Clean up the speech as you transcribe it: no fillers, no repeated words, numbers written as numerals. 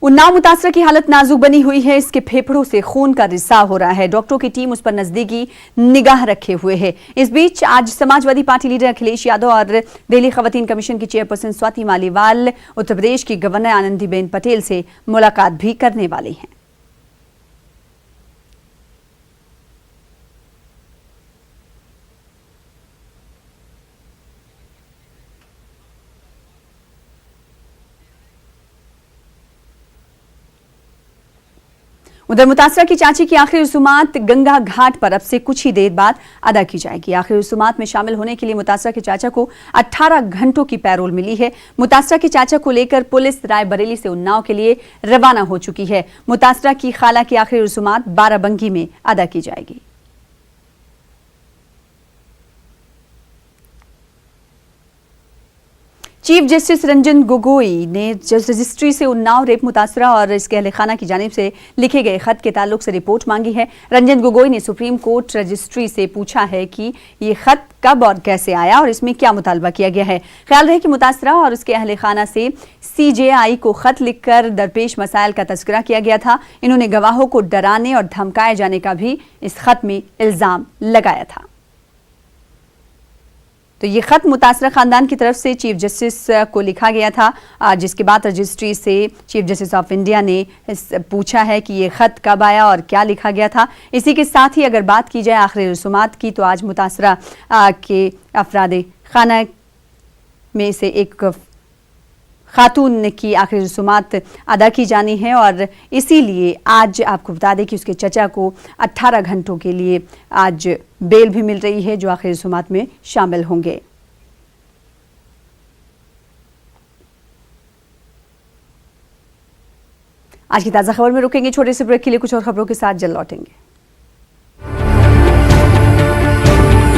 उन्नाव मुतासरा की हालत नाजुक बनी हुई है। इसके फेफड़ों से खून का रिसाव हो रहा है। डॉक्टरों की टीम उस पर नजदीकी निगाह रखे हुए है। इस बीच आज समाजवादी पार्टी लीडर अखिलेश यादव और दिल्ली खवातीन कमीशन की चेयरपर्सन स्वाति मालीवाल उत्तर प्रदेश की गवर्नर आनंदीबेन पटेल से मुलाकात भी करने वाली हैं। उधर मुतासरा की चाची की आखिरी रसूमात गंगा घाट पर अब से कुछ ही देर बाद अदा की जाएगी। आखिरी रसूमात में शामिल होने के लिए मुतासरा के चाचा को 18 घंटों की पैरोल मिली है। मुतासरा के चाचा को लेकर पुलिस रायबरेली से उन्नाव के लिए रवाना हो चुकी है। मुतासरा की खाला की आखिरी रसूमात बाराबंकी में अदा की जाएगी। चीफ जस्टिस रंजन गोगोई ने रजिस्ट्री से उन्नाव रेप मुतासरा और इसके अहले खाना की जानिब से लिखे गए खत के ताल्लुक से रिपोर्ट मांगी है। रंजन गोगोई ने सुप्रीम कोर्ट रजिस्ट्री से पूछा है कि ये खत कब और कैसे आया और इसमें क्या मुतालबा किया गया है। ख्याल रहे कि मुतासरा और उसके अहले खाना से CJI को खत लिखकर दरपेश मसाइल का तज़किरा किया गया था। इन्होंने गवाहों को डराने और धमकाए जाने का भी इस खत में इल्जाम लगाया था। तो ये खत मुतासरा खानदान की तरफ से चीफ जस्टिस को लिखा गया था, जिसके बाद रजिस्ट्री से चीफ जस्टिस ऑफ इंडिया ने पूछा है कि ये खत कब आया और क्या लिखा गया था। इसी के साथ ही अगर बात की जाए आखिरी रसूमात की, तो आज मुतासरा के अफराद खाना में से एक खातून की आखिरी रसूमात अदा की जानी है और इसीलिए आज आपको बता दें कि उसके चचा को 18 घंटों के लिए आज बेल भी मिल रही है, जो आखिरी रसूमात में शामिल होंगे। आज की ताज़ा खबर में रुकेंगे छोटे से ब्रेक के लिए, कुछ और खबरों के साथ जल्द लौटेंगे।